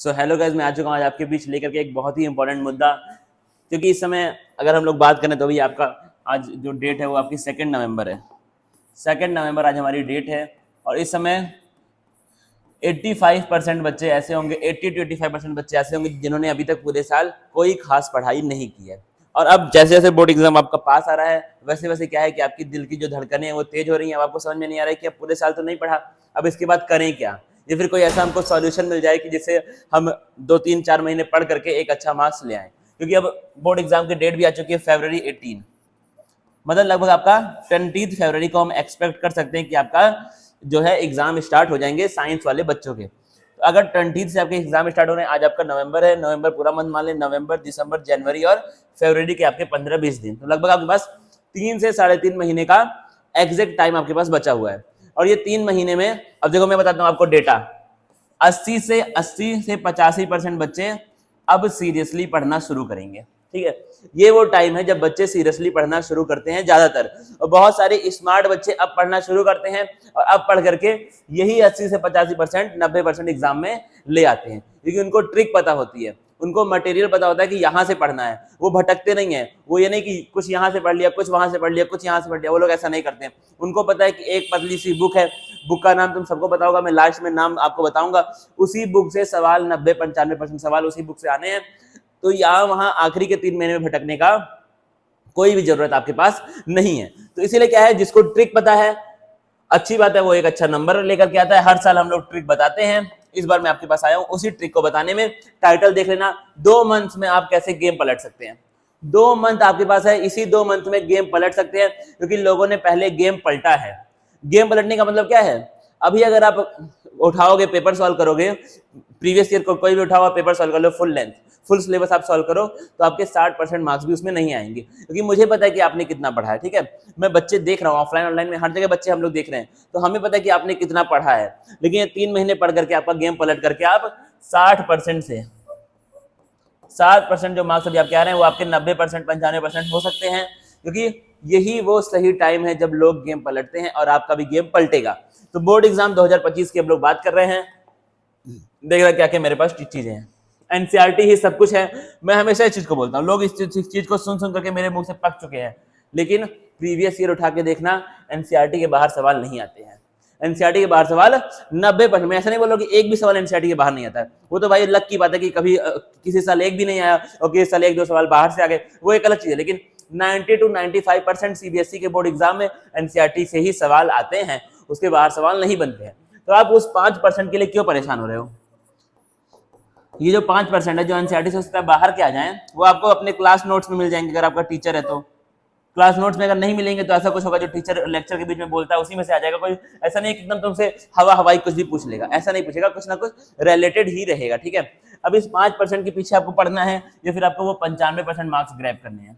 So hello guys, मैं आ चुका हूँ आज आपके बीच लेकर के एक बहुत ही इंपॉर्टेंट मुद्दा। क्योंकि इस समय अगर हम लोग बात करें तो भी आपका आज जो डेट है वो आपकी 2 नवंबर है। 2 नवंबर आज हमारी डेट है और इस समय 85% बच्चे ऐसे होंगे, 80 to 85% बच्चे ऐसे होंगे जिन्होंने अभी तक पूरे साल कोई खास पढ़ाई नहीं की है। और अब जैसे जैसे बोर्ड एग्जाम आपका पास आ रहा है वैसे वैसे क्या है कि आपकी दिल की जो धड़कनें हैं वो तेज हो रही हैं। अब आपको समझ में नहीं आ रहा है कि अब पूरे साल तो नहीं पढ़ा, अब इसके बाद करें क्या, या फिर कोई ऐसा हमको सॉल्यूशन मिल जाए कि जिससे हम 2 3 4 महीने पढ़ करके एक अच्छा मार्क्स ले आए। क्योंकि अब बोर्ड एग्जाम की डेट भी आ चुकी है February 18, मतलब लगभग आपका 20 फरवरी को हम एक्सपेक्ट कर सकते हैं कि आपका जो है एग्जाम स्टार्ट हो जाएंगे साइंस वाले बच्चों के। तो अगर 20 से आपके एग्जाम स्टार्ट हो रहे हैं, आज आपका नवंबर है, नवंबर पूरा मंथ मान लें, नवंबर दिसंबर जनवरी और फरवरी के आपके 15-20 दिन, तो लगभग आपके पास 3 से 3.5 महीने का एग्जैक्ट टाइम आपके पास बचा हुआ है। और ये 3 महीने में अब देखो मैं बताता हूँ आपको डेटा, 80 से 85% बच्चे अब सीरियसली पढ़ना शुरू करेंगे। ठीक है, ये वो टाइम है जब बच्चे सीरियसली पढ़ना शुरू करते हैं ज्यादातर, और बहुत सारे स्मार्ट बच्चे अब पढ़ना शुरू करते हैं और अब पढ़ करके यही 80 से 85% 90% एग्जाम में ले आते हैं। क्योंकि उनको ट्रिक पता होती है, उनको मटेरियल पता होता है कि यहाँ से पढ़ना है, वो भटकते नहीं है। वो ये नहीं कि कुछ यहाँ से पढ़ लिया, कुछ वहां से पढ़ लिया, कुछ यहाँ से पढ़ लिया, वो लोग ऐसा नहीं करते हैं। उनको पता है कि एक पतली सी बुक है, बुक का नाम तुम सबको पता होगा, मैं लास्ट में नाम आपको बताऊंगा, उसी बुक से सवाल 90-95% सवाल उसी बुक से आने हैं। तो यहाँ वहां आखिरी के 3 महीने में भटकने का कोई भी जरूरत आपके पास नहीं है। तो इसीलिए क्या है, जिसको ट्रिक पता है अच्छी बात है, वो एक अच्छा नंबर लेकर के आता है। हर साल हम लोग ट्रिक बताते हैं, इस बार मैं आपके पास आया हूं उसी ट्रिक को बताने में। टाइटल देख लेना, 2 मंथ्स में आप कैसे गेम पलट सकते हैं। 2 मंथ आपके पास है, इसी 2 मंथ में गेम पलट सकते हैं, क्योंकि लोगों ने पहले गेम पलटा है। गेम पलटने का मतलब क्या है, अभी अगर आप उठाओगे पेपर सॉल्व करोगे, प्रीवियस ईयर को कोई भी उठाओ पेपर सॉल्व कर लो, फुल लेंथ फुल सिलेबस आप सॉल्व करो, तो आपके 60% मार्क्स भी उसमें नहीं आएंगे। क्योंकि मुझे पता है कि आपने कितना पढ़ा है। ठीक है, मैं बच्चे देख रहा हूँ ऑफलाइन ऑनलाइन में, हर जगह बच्चे हम लोग देख रहे हैं, तो हमें पता है कि आपने कितना पढ़ा है। लेकिन ये 3 महीने पढ़ करके आपका गेम पलट करके आप 60% से 60% जो मार्क्स अभी आपके आ रहे हैं वो आपके 90% 95% हो सकते हैं। क्योंकि यही वो सही टाइम है जब लोग गेम पलटते हैं, और आपका भी गेम पलटेगा। तो बोर्ड एग्जाम 2025 की हम लोग बात कर रहे हैं। देख रहे क्या क्या मेरे पास चीजें हैं, एनसीईआरटी ही सब कुछ है। मैं हमेशा इस चीज को बोलता हूँ, लोग इस चीज को सुन सुन करके मेरे मुंह से पक चुके हैं। लेकिन प्रीवियस ईयर उठा के देखना, एनसीईआरटी के बाहर सवाल नहीं आते हैं। एनसीईआरटी के बाहर सवाल 90%, मैं ऐसा नहीं बोल रहा कि एक भी सवाल एनसीईआरटी के बाहर नहीं आता है। वो तो भाई लक की बात है कि कभी किसी साल एक भी नहीं आया और किसी साल 1-2 सवाल बाहर से आ गए, वो एक अलग चीज है। लेकिन 90 to 95% सीबीएसई के बोर्ड एग्जाम में एनसीईआरटी से ही सवाल आते हैं, उसके बाहर सवाल नहीं बनते हैं। तो आप उस 5% के लिए क्यों परेशान हो रहे हो। ये जो 5% है जो एनसीईआरटी से उसका बाहर के आ जाए, वो आपको अपने क्लास नोट्स में मिल जाएंगे। अगर आपका टीचर है तो क्लास नोट्स में अगर नहीं मिलेंगे तो ऐसा कुछ होगा जो टीचर लेक्चर के बीच में बोलता है उसी में से आ जाएगा। कोई ऐसा नहीं एकदम तुमसे हवाई कुछ भी पूछ लेगा, ऐसा नहीं पूछेगा, कुछ ना कुछ रिलेटेड ही रहेगा। ठीक है, अब इस 5% के पीछे आपको पढ़ना है या फिर आपको वो 95% मार्क्स ग्रैब करने हैं।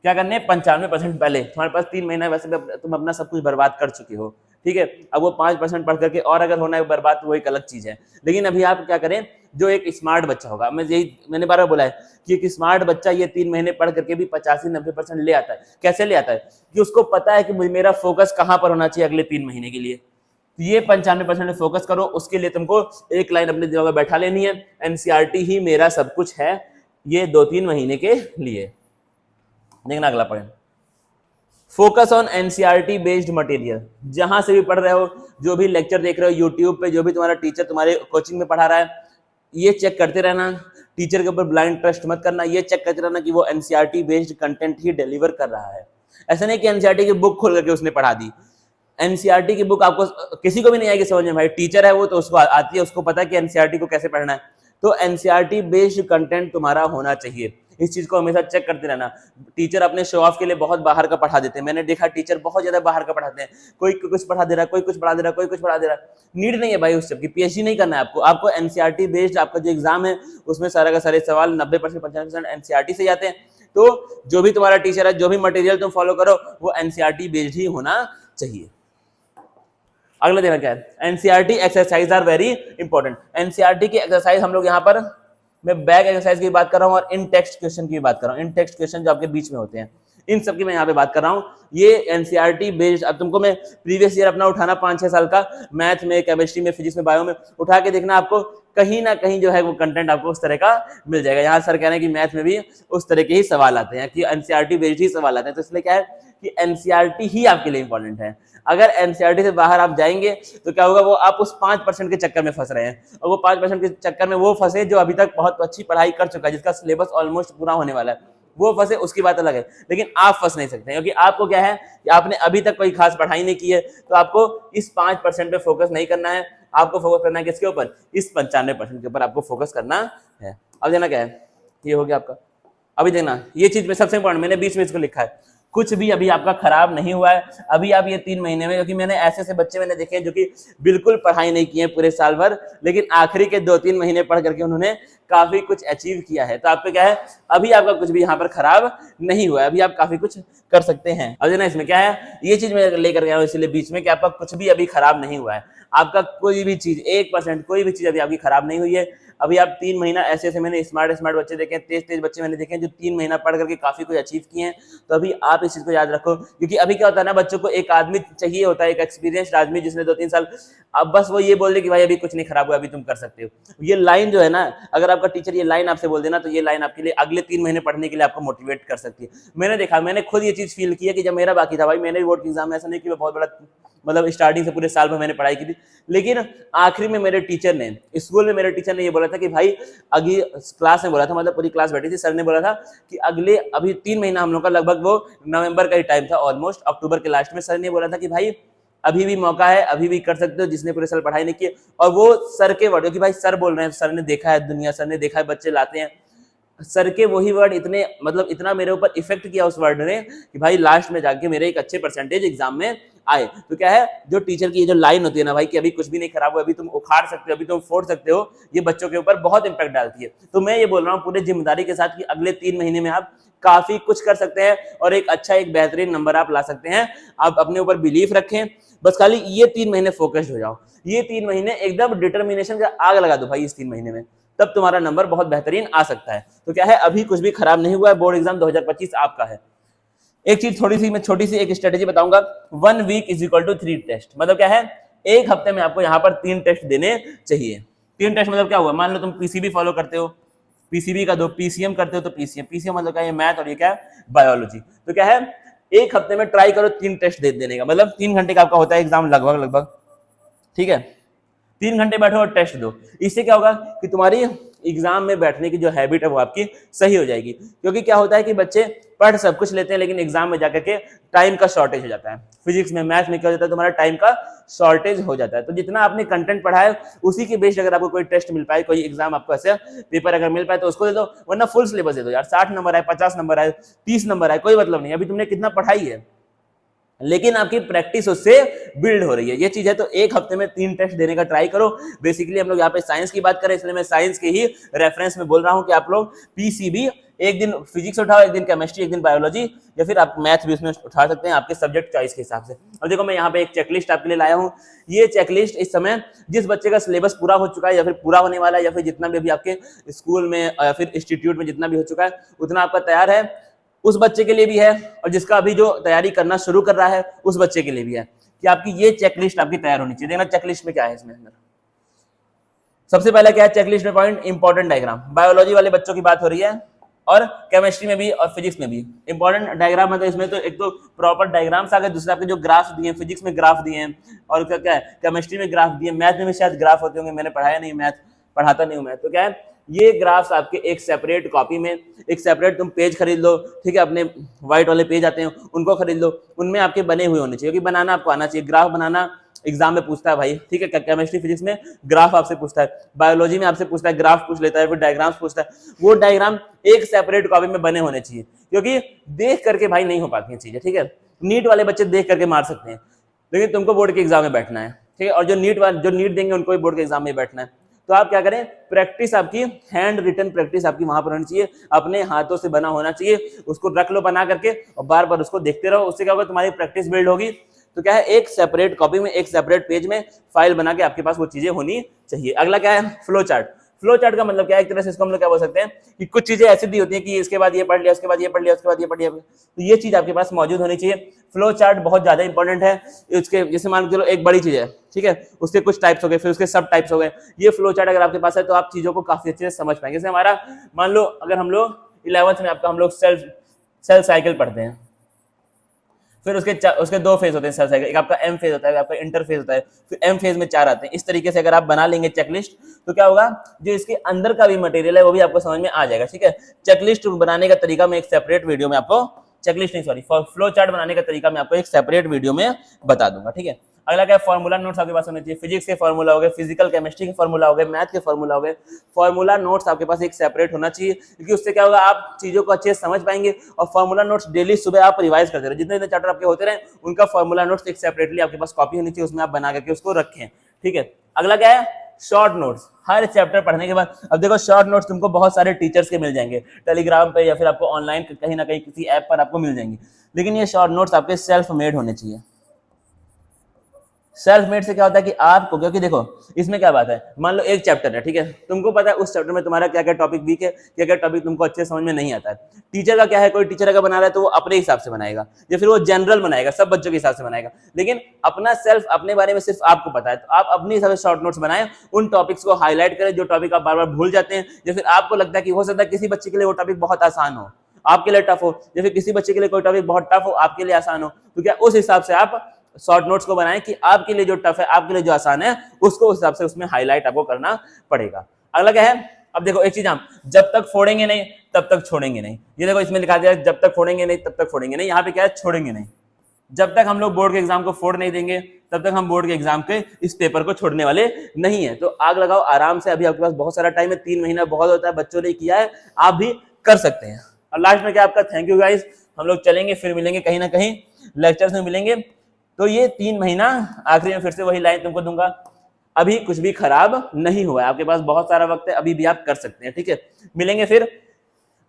क्या करने हैं, 95%। पहले तुम्हारे पास 3 महीना वैसे तुम अपना सब कुछ बर्बाद कर चुके हो। ठीक है, अब वो 5% पढ़ करके और अगर होना है बर्बाद तो वो एक अलग चीज है। लेकिन अभी आप क्या करें, जो एक स्मार्ट बच्चा होगा, मैंने बार बार बोला है कि एक स्मार्ट बच्चा ये 3 महीने पढ़ करके भी 85-90% ले आता है। कैसे ले आता है, कि उसको पता है कि मेरा फोकस कहाँ पर होना चाहिए अगले 3 महीने के लिए। तो ये 95% फोकस करो, उसके लिए तुमको एक लाइन अपने दिमाग में बैठा लेनी है, एनसीईआरटी ही मेरा सब कुछ है ये 2-3 महीने के लिए। देखना अगला point, focus on NCERT based material. जहां से भी पढ़ रहे हो, जो भी लेक्चर देख रहे हो यूट्यूब पे, जो भी तुम्हारा टीचर तुम्हारे कोचिंग में पढ़ा रहा है, ये चेक करते रहना। टीचर के ऊपर ब्लाइंड ट्रस्ट मत करना, ये चेक करते रहना कि वो एनसीईआरटी बेस्ड कंटेंट ही डिलीवर कर रहा है। ऐसा नहीं कि एनसीईआरटी की बुक खोल करके उसने पढ़ा दी। एनसीईआरटी की बुक आपको किसी को भी नहीं आएगी समझ में, भाई टीचर है वो तो उसको आती है, उसको पता है कि एनसीईआरटी को कैसे पढ़ना है। तो एनसीईआरटी बेस्ड कंटेंट तुम्हारा होना चाहिए, इस चीज को हमेशा चेक करते रहना। टीचर अपने शो ऑफ के लिए बहुत बाहर का पढ़ा देते हैं, मैंने देखा टीचर बहुत ज्यादा बाहर का पढ़ाते हैं, कोई कुछ पढ़ा दे रहा है, कोई कुछ पढ़ा दे रहा है, कोई कुछ पढ़ा दे रहा है। नीड नहीं है भाई उस सबकी, पीएचडी नहीं करना है आपको। आपको एनसीईआरटी बेस्ड आपका जो एग्जाम है उसमें सारा का सारे सवाल 90% 95% एनसीईआरटी से जाते हैं। तो जो भी तुम्हारा टीचर है, जो भी मटेरियल तुम फॉलो करो, वो एनसीईआरटी बेस्ड ही होना चाहिए। अगला देना क्या है, NCERT exercise are very important. NCERT की एक्सरसाइज हम लोग यहाँ पर, मैं बैक एक्सरसाइज की बात कर रहा हूँ और इन टेक्स्ट क्वेश्चन की बात कर रहा हूँ। इन टेक्स्ट क्वेश्चन जो आपके बीच में होते हैं, इन सब की मैं यहाँ पे बात कर रहा हूँ। ये एनसीईआरटी बेस्ड, अब तुमको मैं प्रीवियस ईयर अपना उठाना 5-6 साल का, मैथ में, केमिस्ट्री में, फिजिक्स में, बायो में उठा के देखना, आपको कहीं ना कहीं जो है वो कंटेंट आपको उस तरह का मिल जाएगा। यहाँ सर कह रहे हैं कि मैथ में भी उस तरह के ही सवाल आते हैं, कि एनसीईआरटी बेस्ड ही सवाल आते हैं। तो इसलिए क्या है कि एनसीईआरटी ही आपके लिए इंपॉर्टेंट है। अगर एनसीईआरटी से बाहर आप जाएंगे तो क्या होगा, वो आप उस 5% के चक्कर में फंस रहे हैं, और वो 5% के चक्कर में वो फंसे जो अभी तक बहुत अच्छी पढ़ाई कर चुका है, जिसका सिलेबस ऑलमोस्ट पूरा होने वाला है, वो फंसे, उसकी बात अलग है। लेकिन आप फंस नहीं सकते, क्योंकि आपको क्या है कि आपने अभी तक कोई खास पढ़ाई नहीं की है, तो आपको इस 5% पे फोकस नहीं करना है। आपको फोकस करना है किसके ऊपर, इस 95% के ऊपर आपको फोकस करना है। अब देना क्या है, ये हो गया आपका। अभी देखना ये चीज में सबसे इंपॉर्टेंट, मैंने बीच में इसको लिखा है, कुछ भी अभी आपका खराब नहीं हुआ है। अभी आप ये 3 महीने में, क्योंकि मैंने ऐसे बच्चे मैंने देखे हैं जो कि बिल्कुल पढ़ाई नहीं किए पूरे साल भर, लेकिन आखिरी के 2-3 महीने पढ़ करके उन्होंने काफी कुछ अचीव किया है। तो आपको क्या है, अभी आपका कुछ भी यहाँ पर खराब नहीं हुआ है, अभी आप काफी कुछ कर सकते हैं। अब ना इसमें क्या है, ये चीज मैं लेकर गया हूँ इसलिए बीच में, कि आपका कुछ भी अभी खराब नहीं हुआ है। आपका कोई भी चीज 1% कोई भी चीज अभी आपकी खराब नहीं हुई है। अभी आप 3 महीना ऐसे मैंने स्मार्ट बच्चे देखे हैं, तेज बच्चे मैंने देखे हैं जो 3 महीना पढ़ करके काफी कुछ अचीव किए हैं। तो अभी आप इस चीज को याद रखो, क्योंकि अभी क्या होता है ना, बच्चों को एक आदमी चाहिए होता है, एक एक्सपीरियंस्ड आदमी जिसने 2-3 साल, अब बस वो ये बोल दे कि भाई अभी कुछ नहीं खराब हुआ, अभी तुम कर सकते हो। ये लाइन जो है ना, अगर आपका टीचर ये लाइन आपसे बोल देना, तो ये लाइन आपके लिए अगले 3 महीने पढ़ने के लिए आपको मोटिवेट कर सकती है। मैंने देखा, मैंने खुद ये चीज फील की है कि जब मेरा बाकी था भाई, मैंने बोर्ड एग्जाम में ऐसा नहीं कि मैं बहुत बड़ा, मतलब स्टार्टिंग से पूरे साल भर मैंने पढ़ाई की थी, लेकिन आखिरी में मेरे टीचर ने, स्कूल में मेरे टीचर ने ये बोला था कि भाई, अगली क्लास में बोला था, मतलब पूरी क्लास बैठी थी, सर ने बोला था कि अगले अभी 3 महीना हम लोग का, लगभग वो नवंबर का ही टाइम था, ऑलमोस्ट अक्टूबर के लास्ट में, सर ने बोला था कि भाई अभी भी मौका है, अभी भी कर सकते हो, जिसने पूरे साल पढ़ाई नहीं की। और वो सर के वर्ड, कि भाई सर बोल रहे हैं, सर ने देखा है दुनिया, सर ने देखा है बच्चे लाते हैं, सर के वही वर्ड इतने, मतलब इतना मेरे ऊपर इफेक्ट किया उस वर्ड ने कि भाई लास्ट में जाके मेरे एक अच्छे परसेंटेज एग्जाम में आए। तो क्या है, जो टीचर की ये जो लाइन होती है ना भाई, कि अभी कुछ भी नहीं खराब हुआ, अभी तुम उखाड़ सकते हो, अभी तुम फोड़ सकते हो, ये बच्चों के ऊपर बहुत इंपैक्ट डालती है। तो मैं ये बोल रहा हूँ पूरे जिम्मेदारी के साथ कि अगले 3 महीने में आप काफी कुछ कर सकते हैं और एक अच्छा, एक बेहतरीन नंबर आप ला सकते हैं। आप अपने ऊपर बिलीफ रखें, बस खाली ये 3 महीने फोकस्ड हो जाओ, ये 3 महीने एकदम डिटर्मिनेशन का आग लगा दो भाई इस 3 महीने में, तब तुम्हारा नंबर बहुत बेहतरीन आ सकता है। तो क्या है, अभी कुछ भी खराब नहीं हुआ है, बोर्ड एग्जाम 2025 आपका है। एक चीज थोड़ी सी, मैं छोटी सी एक स्ट्रेटेजी बताऊंगा, 1 week is equal to 3 test. मतलब क्या है, एक हफ्ते में आपको यहाँ पर 3 टेस्ट देने चाहिए। 3 टेस्ट मतलब क्या हुआ, मान लो तुम पीसीबी फॉलो करते हो, पीसीबी का 2, पीसीएम करते हो तो पीसीएम मतलब क्या है, मैथ, और ये क्या है, बायोलॉजी। तो क्या है, एक हफ्ते में ट्राई करो 3 टेस्ट देने का, मतलब 3 घंटे का आपका होता है एग्जाम लगभग, ठीक है। 3 घंटे बैठो और टेस्ट दो। इससे क्या होगा कि तुम्हारी एग्जाम में बैठने की जो हैबिट है वो आपकी सही हो जाएगी। क्योंकि क्या होता है कि बच्चे पढ़ सब कुछ लेते हैं, लेकिन एग्जाम में जाकर के टाइम का शॉर्टेज हो जाता है। फिजिक्स में, मैथ में क्या हो जाता है, तुम्हारा टाइम का शॉर्टेज हो जाता है। तो जितना आपने कंटेंट पढ़ा है उसी के बेस्ड अगर आपको कोई टेस्ट मिल पाए, कोई एग्जाम आपको ऐसे पेपर अगर मिल पाए तो उसको दे दो, वरना फुल सिलेबस दे दो यार। 60 नंबर आए, 50 नंबर आए, 30 नंबर आए, कोई मतलब नहीं, अभी तुमने कितना पढ़ाई है, लेकिन आपकी प्रैक्टिस उससे बिल्ड हो रही है, ये चीज है। तो एक हफ्ते में 3 टेस्ट देने का ट्राई करो। बेसिकली हम लोग यहाँ पे साइंस की बात करें, इसलिए मैं साइंस के ही रेफरेंस में बोल रहा हूँ कि आप लोग पीसीबी, एक दिन फिजिक्स उठाओ, एक दिन केमिस्ट्री, एक दिन बायोलॉजी, या फिर आप मैथ भी उसमें उठा सकते हैं आपके सब्जेक्ट चॉइस के हिसाब से। और देखो मैं यहाँ पे एक चेकलिस्ट आपके लिए लाया हूँ। ये चेकलिस्ट इस समय जिस बच्चे का सिलेबस पूरा हो चुका है, या फिर पूरा होने वाला है, या फिर जितना भी अभी आपके स्कूल में या फिर इंस्टीट्यूट में जितना भी हो चुका है उतना आपका तैयार है, उस बच्चे के लिए भी है, और जिसका अभी जो तैयारी करना शुरू कर रहा है उस बच्चे के लिए भी है, कि आपकी ये चेकलिस्ट आपकी तैयार होनी चाहिए। देखना चेकलिस्ट में क्या है, इसमें सबसे पहले क्या है चेकलिस्ट में, पॉइंट इंपॉर्टेंट डायग्राम। बायोलॉजी वाले बच्चों की बात हो रही है, और केमिस्ट्री में भी और फिजिक्स में भी इंपॉर्टेंट डायग्राम। मतलब इसमें तो एक तो प्रॉपर डायग्राम्स आ गए, दूसरे आपके जो ग्राफ दिए हैं, फिजिक्स में ग्राफ दिए हैं, और क्या है केमिस्ट्री में ग्राफ दिए, मैथ में भी शायद ग्राफ होते होंगे, मैंने पढ़ाया नहीं, मैथ पढ़ाता नहीं हूँ मैं। तो क्या है, ये ग्राफ्स आपके एक सेपरेट कॉपी में, एक सेपरेट तुम पेज खरीद लो, ठीक है, अपने व्हाइट वाले पेज आते हैं उनको खरीद लो, उनमें आपके बने हुए होने चाहिए, क्योंकि बनाना आपको आना चाहिए। ग्राफ बनाना एग्जाम में पूछता है भाई, ठीक है, केमिस्ट्री फिजिक्स में ग्राफ आपसे पूछता है, बायोलॉजी में आपसे पूछता है, ग्राफ पूछ लेता है, फिर डायग्राम्स पूछता है। वो डायग्राम एक सेपरेट कॉपी में बने होने चाहिए, क्योंकि देख करके भाई नहीं हो पाती चीजें, ठीक है। नीट वाले बच्चे देख करके मार सकते हैं, लेकिन तुमको बोर्ड के एग्जाम में बैठना है, ठीक है, और जो नीट देंगे उनको भी बोर्ड के एग्जाम में बैठना है। तो आप क्या करें, प्रैक्टिस आपकी हैंड रिटन प्रैक्टिस आपकी वहां पर होनी चाहिए, अपने हाथों से बना होना चाहिए, उसको रख लो बना करके और बार बार उसको देखते रहो। उससे क्या होगा, तुम्हारी प्रैक्टिस बिल्ड होगी। तो क्या है, एक सेपरेट कॉपी में, एक सेपरेट पेज में फाइल बना के आपके पास वो चीजें होनी चाहिए। अगला क्या है, फ्लो चार्ट। फ्लो चार्ट का मतलब क्या है, एक तरह से इसको हम लोग क्या बोल सकते हैं कि कुछ चीजें ऐसी दी होती है कि इसके बाद ये पढ़ लिया, उसके बाद ये पढ़ लिया, उसके बाद ये पढ़ लिया, तो ये चीज आपके पास मौजूद होनी चाहिए। फ्लो चार्ट बहुत ज्यादा इंपॉर्टेंट है। उसके जैसे मान लो एक बड़ी चीज है, ठीक है, उसके कुछ टाइप्स हो गए, फिर उसके सब टाइप्स हो गए। ये फ्लो चार्ट अगर आपके पास है तो आप चीजों को काफी अच्छे से समझ पाएंगे। जैसे हमारा मान लो अगर हम लोग 11th में आपका हम लोग सेल साइकिल पढ़ते हैं, फिर उसके दो फेज होते हैं सेल साइकिल, एक आपका एम फेज होता है, आपका इंटर फेज होता है, फिर एम फेज में 4 आते हैं। इस तरीके से अगर आप बना लेंगे चेकलिस्ट तो क्या होगा, जो इसके अंदर का भी मटेरियल है वो भी आपको समझ में आ जाएगा। ठीक है, चेकलिस्ट बनाने का तरीका मैं एक सेपरेट वीडियो में आपको, चेकलिस्ट नहीं सॉरी, फ्लो चार्ट बनाने का तरीका मैं आपको एक सेपरेट वीडियो में बता दूंगा। ठीक है, अगला क्या है, फॉर्मूला नोट्स आपके पास होने चाहिए। फिजिक्स के फॉर्मूला हो गए, फिजिकल केमिस्ट्री के फॉर्मूला हो गए, मैथ के फॉर्मूला हो गए, फॉर्मूला नोट्स आपके पास एक सेपरेट होना चाहिए, क्योंकि उससे क्या होगा, आप चीजों को अच्छे से समझ पाएंगे। और फॉर्मूला नोट्स डेली सुबह आप रिवाइज करते रहे, जितने चैप्टर आपके होते रहे उनका फॉर्मूला नोट्स एक सेपरेटली आपके पास कॉपी होनी चाहिए, उसमें आप बना करके उसको रखें। ठीक है, अगला क्या है, शॉर्ट नोट्स। हर चैप्टर पढ़ने के बाद, अब देखो शॉर्ट नोट्स तुमको बहुत सारे टीचर्स के मिल जाएंगे, टेलीग्राम पे या फिर आपको ऑनलाइन कहीं ना कहीं किसी ऐप पर आपको मिल जाएंगे, लेकिन ये शॉर्ट नोट्स आपके सेल्फ मेड होने चाहिए। सेल्फ मेड से क्या होता है कि आपको, क्योंकि देखो इसमें क्या बात है, मान लो एक चैप्टर है, ठीक है, तुमको पता है उस चैप्टर में तुम्हारा क्या क्या टॉपिक वीक है, क्या क्या टॉपिक तुमको अच्छे समझ में नहीं आता है। टीचर का क्या है, कोई टीचर अगर बना रहा है तो वो अपने हिसाब से बनाएगा या फिर वो जनरल बनाएगा, सब बच्चों के हिसाब से बनाएगा, लेकिन अपना सेल्फ, अपने बारे में सिर्फ आपको पता है, तो आप अपने हिसाब से शॉर्ट नोट्स बनाएं, उन टॉपिक्स को हाईलाइट करें जो टॉपिक आप बार बार भूल जाते हैं, या फिर आपको लगता है कि हो सकता है किसी बच्चे के लिए वो टॉपिक बहुत आसान हो, आपके लिए टफ हो, या फिर किसी बच्चे के लिए कोई टॉपिक बहुत टफ हो, आपके लिए आसान हो, तो क्या उस हिसाब से आप शॉर्ट नोट्स को बनाएं कि आपके लिए जो टफ है, आपके लिए जो आसान है, उसको उस हिसाब से उसमें हाईलाइट आपको करना पड़ेगा। अगला क्या है, अब देखो एक चीज, हम जब तक फोड़ेंगे नहीं तब तक छोड़ेंगे नहीं, ये देखो इसमें लिखा दिया है जब तक फोड़ेंगे नहीं तब तक फोड़ेंगे नहीं, यहाँ पे क्या है, छोड़ेंगे नहीं। जब तक हम लोग बोर्ड के एग्जाम को फोड़ नहीं देंगे तब तक हम बोर्ड के एग्जाम के इस पेपर को छोड़ने वाले नहीं है। तो आग लगाओ आराम से, अभी आपके पास बहुत सारा टाइम है, 3 महीना बहुत होता है, बच्चों ने किया है, आप भी कर सकते हैं। और लास्ट में क्या, आपका थैंक यू गाइस, हम लोग चलेंगे फिर मिलेंगे कहीं ना कहीं लेक्चर्स में मिलेंगे। तो ये 3 महीना आखिरी में फिर से वही लाइन तुमको दूंगा, अभी कुछ भी खराब नहीं हुआ है, आपके पास बहुत सारा वक्त है, अभी भी आप कर सकते हैं। ठीक है, मिलेंगे फिर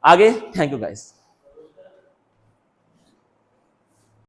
आगे, थैंक यू गाइस।